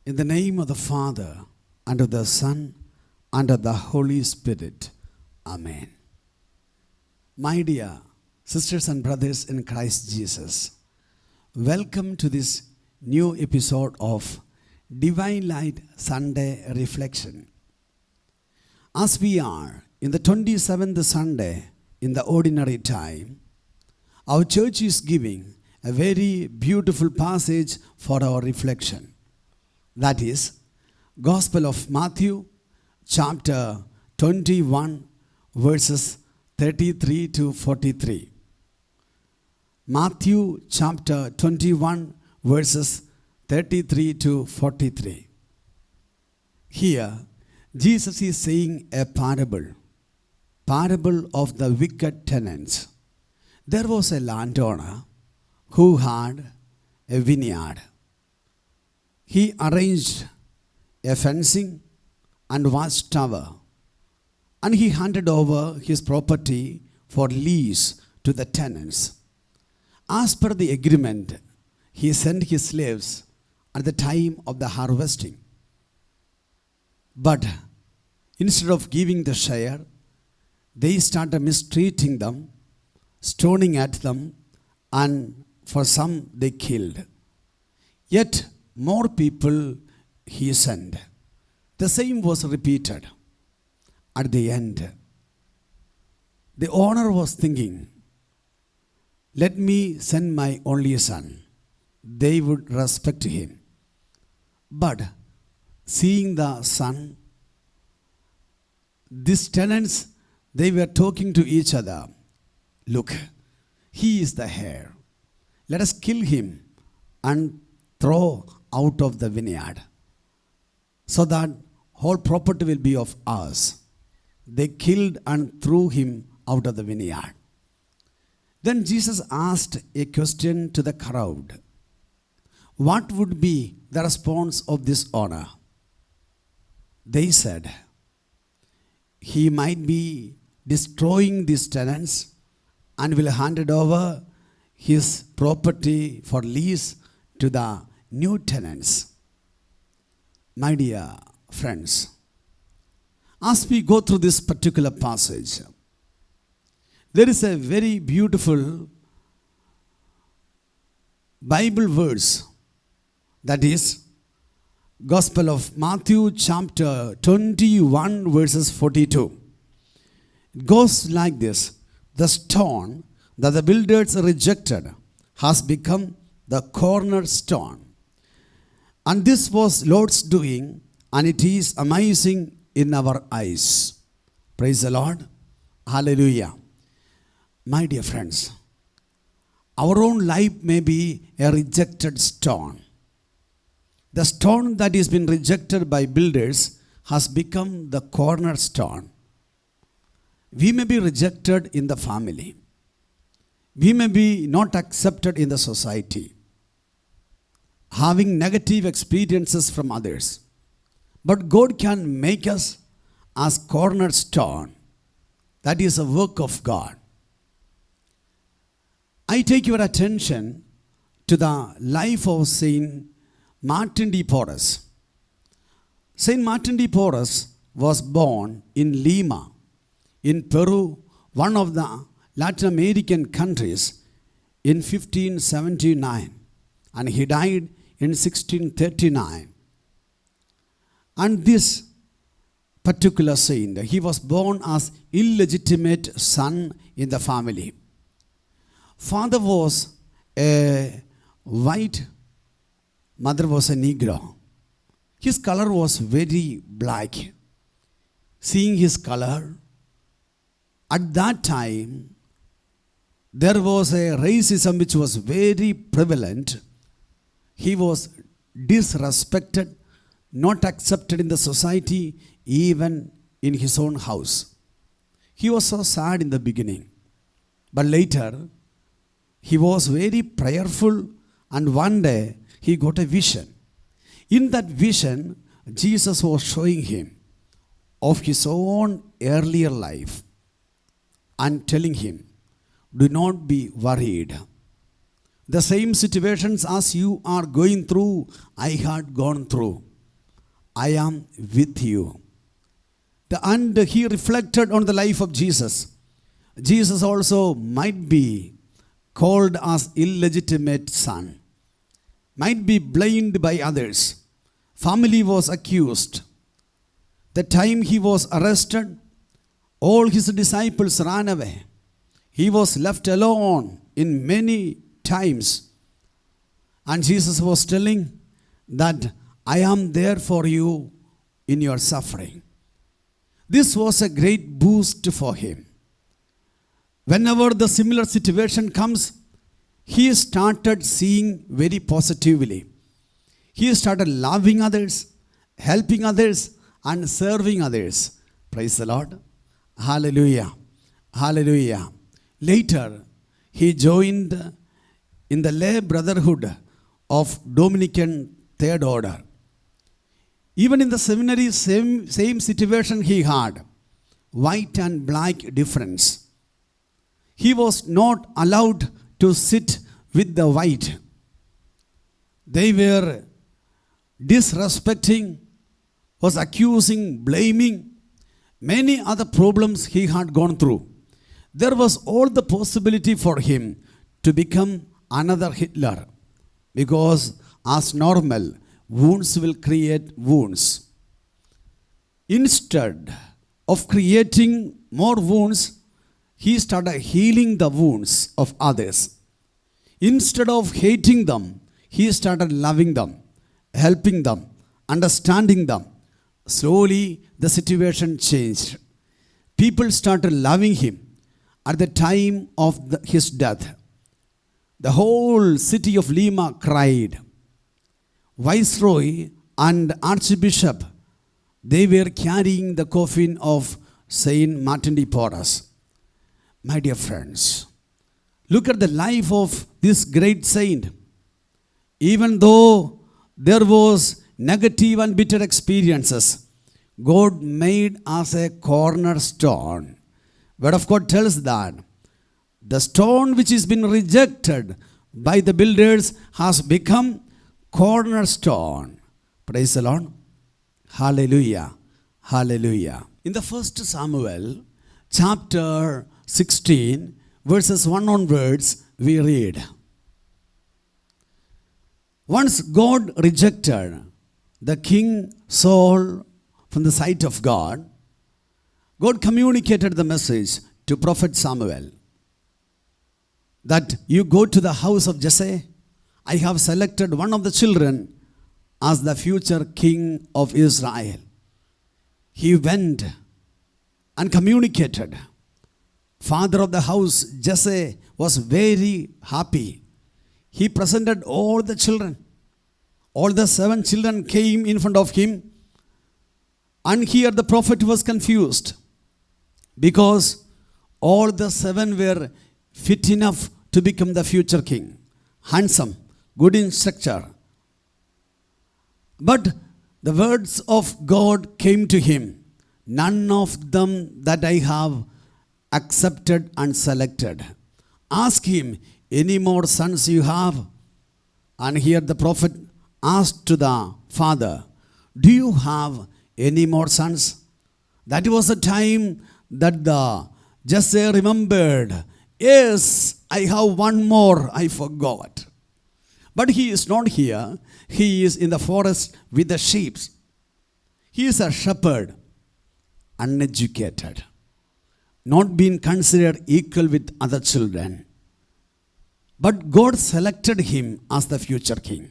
In the name of the Father, and of the Son, and of the Holy Spirit. Amen. My dear sisters and brothers in Christ Jesus, welcome to this new episode of Divine Light Sunday Reflection. As we are in the 27th Sunday in the ordinary time, our church is giving a very beautiful passage for our reflection. That is, Gospel of Matthew, chapter 21, verses 33 to 43. Matthew chapter 21, verses 33 to 43. Here, Jesus is saying a parable of the wicked tenants. There was a landowner who had a vineyard. He arranged a fencing and watchtower, and he handed over his property for lease to the tenants. As per the agreement, he sent his slaves at the time of the harvesting. But instead of giving the share, they started mistreating them, stoning at them, and for some they killed. Yet more people he sent. The same was repeated. At the end, the owner was thinking, let me send my only son. They would respect him. But seeing the son, these tenants, they were talking to each other. Look, he is the heir. Let us kill him and throw out of the vineyard, so that whole property will be of us. They killed and threw him out of the vineyard. Then Jesus asked a question to the crowd. What would be the response of this owner? They said, he might be destroying these tenants and will hand it over his property for lease to the new tenants. My dear friends, as we go through this particular passage, there is a very beautiful Bible verse, that is Gospel of Matthew chapter 21 verses 42. It goes like this: the stone that the builders rejected has become the cornerstone. And this was Lord's doing, and it is amazing in our eyes. Praise the Lord. Hallelujah. My dear friends, our own life may be a rejected stone. The stone that has been rejected by builders has become the cornerstone. We may be rejected in the family. We may be not accepted in the society, having negative experiences from others. But God can make us as cornerstone. That is a work of God. I take your attention to the life of Saint Martin de Porres. Saint Martin de Porres was born in Lima, in Peru, one of the Latin American countries, in 1579, and he died in 1639. And this particular saint, he was born as illegitimate son in the family. Father was a white, mother was a Negro. His color was very black. Seeing his color, at that time, there was a racism which was very prevalent. He was disrespected, not accepted in the society, even in his own house. He was so sad in the beginning. But later, he was very prayerful, and one day he got a vision. In that vision, Jesus was showing him of his own earlier life and telling him, do not be worried. The same situations as you are going through, I had gone through. I am with you. And he reflected on the life of Jesus. Jesus also might be called as illegitimate son, might be blamed by others. Family was accused. The time he was arrested, all his disciples ran away. He was left alone in many times. And Jesus was telling that I am there for you in your suffering. This was a great boost for him. Whenever the similar situation comes, he started seeing very positively. He started loving others, helping others, and serving others. Praise the Lord. Hallelujah. Hallelujah. Later, he joined in the lay brotherhood of Dominican Third Order. Even in the seminary, same situation he had. White and black difference. He was not allowed to sit with the white. They were disrespecting, was accusing, blaming. Many other problems he had gone through. There was all the possibility for him to become another Hitler, because as normal, wounds will create wounds. Instead of creating more wounds, he started healing the wounds of others. Instead of hating them, he started loving them, helping them, understanding them. Slowly, the situation changed. People started loving him. At the time of his death, the whole city of Lima cried. Viceroy and Archbishop, they were carrying the coffin of Saint Martin de Porres. My dear friends, look at the life of this great saint. Even though there was negative and bitter experiences, God made us a cornerstone. Word of God tells that the stone which has been rejected by the builders has become cornerstone. Praise the Lord. Hallelujah. Hallelujah. In the 1 Samuel chapter 16 verses 1 onwards, we read, once God rejected the king Saul from the sight of God, God communicated the message to prophet Samuel that you go to the house of Jesse. I have selected one of the children as the future king of Israel. He went and communicated. Father of the house, Jesse, was very happy. He presented all the children. All the 7 children came in front of him. And here the prophet was confused, because all the 7 were fit enough to become the future king. Handsome, good in structure. But the words of God came to him. None of them that I have accepted and selected. Ask him, any more sons you have? And here the prophet asked to the father, do you have any more sons? That was the time that the Jesse remembered. Yes, I have one more, I forgot. But he is not here. He is in the forest with the sheep. He is a shepherd, uneducated, not being considered equal with other children. But God selected him as the future king.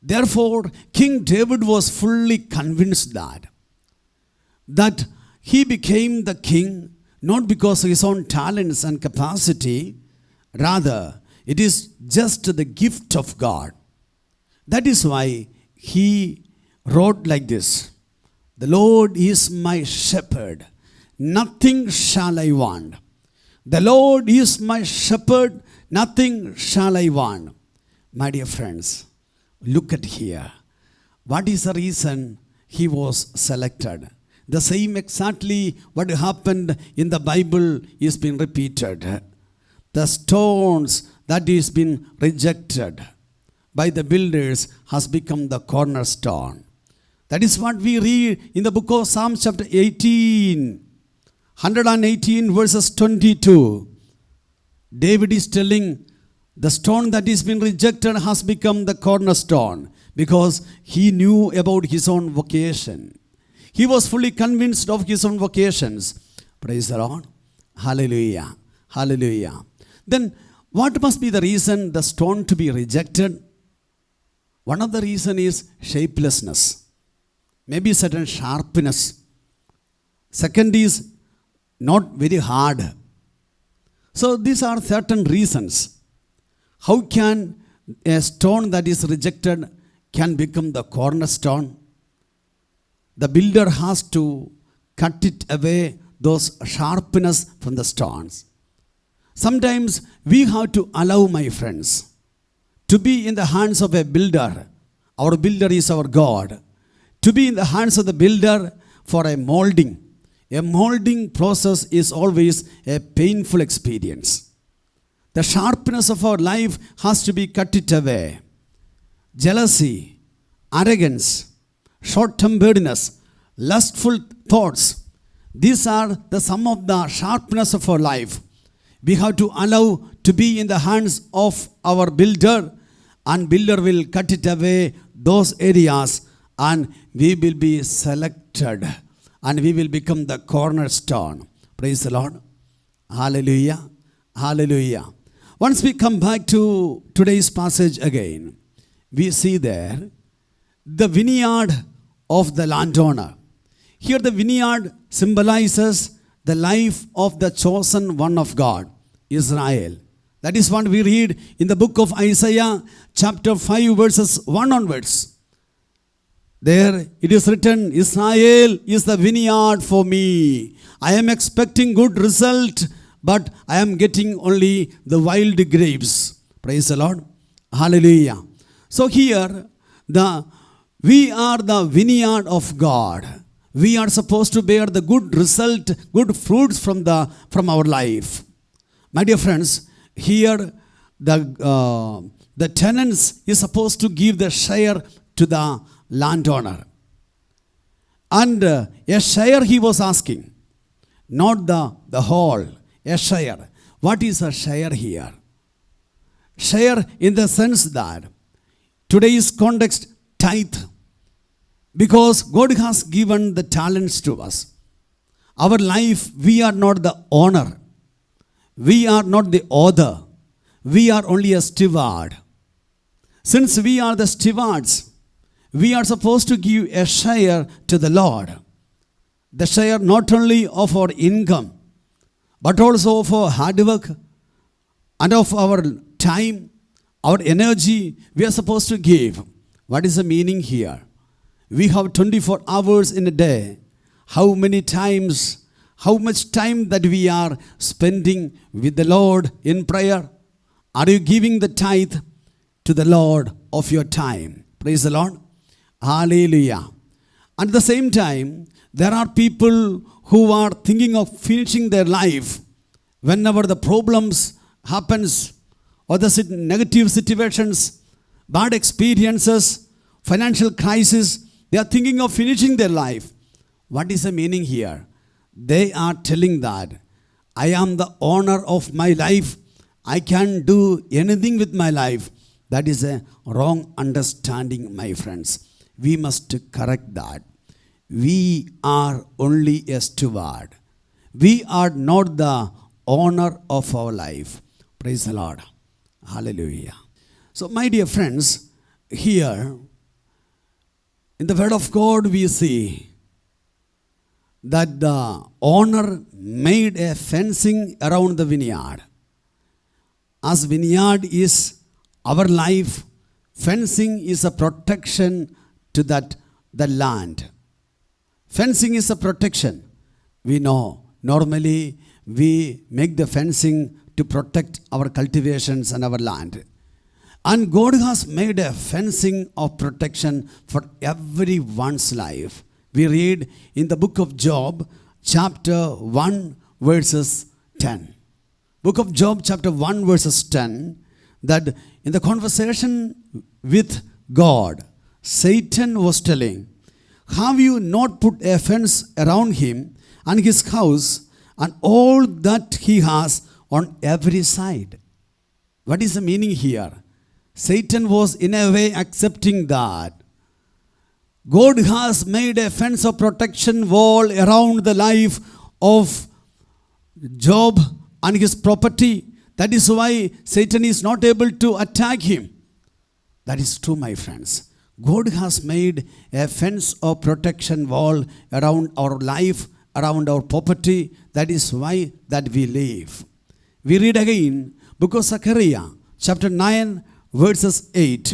Therefore, King David was fully convinced that he became the king not because of his own talents and capacity. Rather, it is just the gift of God. That is why he wrote like this: the Lord is my shepherd, nothing shall I want. The Lord is my shepherd, nothing shall I want. My dear friends, look at here. What is the reason he was selected? The same exactly what happened in the Bible is being repeated. The stones that is been rejected by the builders has become the cornerstone. That is what we read in the book of Psalms chapter 18, 118 verses 22. David is telling the stone that is been rejected has become the cornerstone because he knew about his own vocation. He was fully convinced of his own vocations. Praise the Lord. Hallelujah. Hallelujah. Then what must be the reason the stone to be rejected? One of the reason is shapelessness. Maybe certain sharpness. Second is not very hard. So these are certain reasons. How can a stone that is rejected can become the cornerstone? The builder has to cut it away, those sharpness from the stones. Sometimes we have to allow, my friends, to be in the hands of a builder. Our builder is our God. To be in the hands of the builder for a molding. A molding process is always a painful experience. The sharpness of our life has to be cut it away. Jealousy, arrogance, short-temperedness, lustful thoughts. These are some of the sharpness of our life. We have to allow to be in the hands of our builder, and builder will cut it away, those areas, and we will be selected and we will become the cornerstone. Praise the Lord. Hallelujah. Hallelujah. Once we come back to today's passage again, we see there the vineyard of the landowner. Here the vineyard symbolizes the life of the chosen one of God, Israel. That is what we read in the book of Isaiah chapter 5 verses 1 onwards. There it is written, Israel is the vineyard for me. I am expecting good result, but I am getting only the wild grapes. Praise the Lord. Hallelujah. So here, we are the vineyard of God. We are supposed to bear the good result, good fruits from our life. My dear friends, here the tenants is supposed to give the share to the landowner. And a share he was asking, not the whole, a share. What is a share here? Share in the sense that today's context, tithe. Because God has given the talents to us. Our life, we are not the owner. We are not the author. We are only a steward. Since we are the stewards, we are supposed to give a share to the Lord. The share not only of our income, but also of our hard work and of our time, our energy, we are supposed to give. What is the meaning here? We have 24 hours in a day. How much time that we are spending with the Lord in prayer? Are you giving the tithe to the Lord of your time? Praise the Lord. Hallelujah. At the same time, there are people who are thinking of finishing their life whenever the problems happens or the negative situations, bad experiences, financial crisis, they are thinking of finishing their life. What is the meaning here? They are telling that I am the owner of my life. I can do anything with my life. That is a wrong understanding, my friends. We must correct that. We are only a steward. We are not the owner of our life. Praise the Lord. Hallelujah. So, my dear friends, here in the Word of God we see that the owner made a fencing around the vineyard. As vineyard is our life, fencing is a protection to the land. Fencing is a protection. We know normally we make the fencing to protect our cultivations and our land. And God has made a fencing of protection for everyone's life. We read in the book of Job, chapter 1, verses 10. Book of Job, chapter 1, verses 10, that in the conversation with God, Satan was telling, Have you not put a fence around him and his house and all that he has on every side? What is the meaning here? Satan was in a way accepting that God has made a fence of protection wall around the life of Job and his property. That is why Satan is not able to attack him. That is true, my friends. God has made a fence of protection wall around our life, around our property. That is why that we live. We read again, book of Zechariah, chapter 9, verses 8.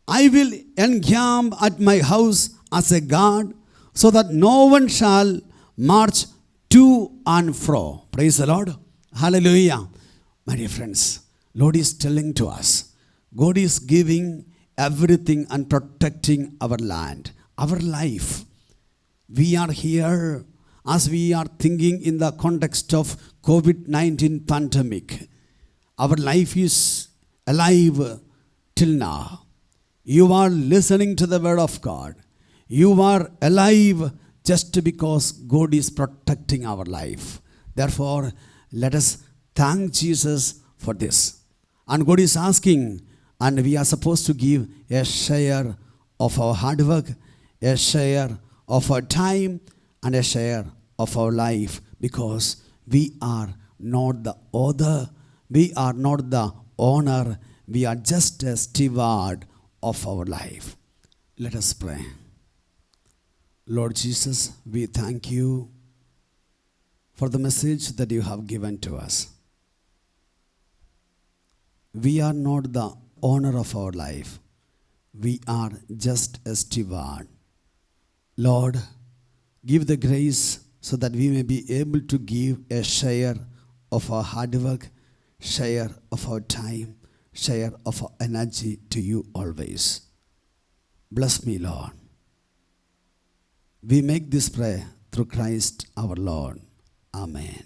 I will encamp at my house as a guard, so that no one shall march to and fro. Praise the Lord. Hallelujah. My dear friends, Lord is telling to us, God is giving everything and protecting our land, our life. We are here as we are thinking in the context of COVID-19 pandemic. Our life is alive till now. You are listening to the word of God. You are alive just because God is protecting our life. Therefore, let us thank Jesus for this. And God is asking, and we are supposed to give a share of our hard work, a share of our time, and a share of our life, because we are not the author, we are not the owner, we are just a steward of our life. Let us pray. Lord Jesus, we thank you for the message that you have given to us. We are not the owner of our life. We are just a steward. Lord, give the grace so that we may be able to give a share of our hard work, share of our time, share of our energy to you always. Bless me, Lord. We make this prayer through Christ our Lord. Amen.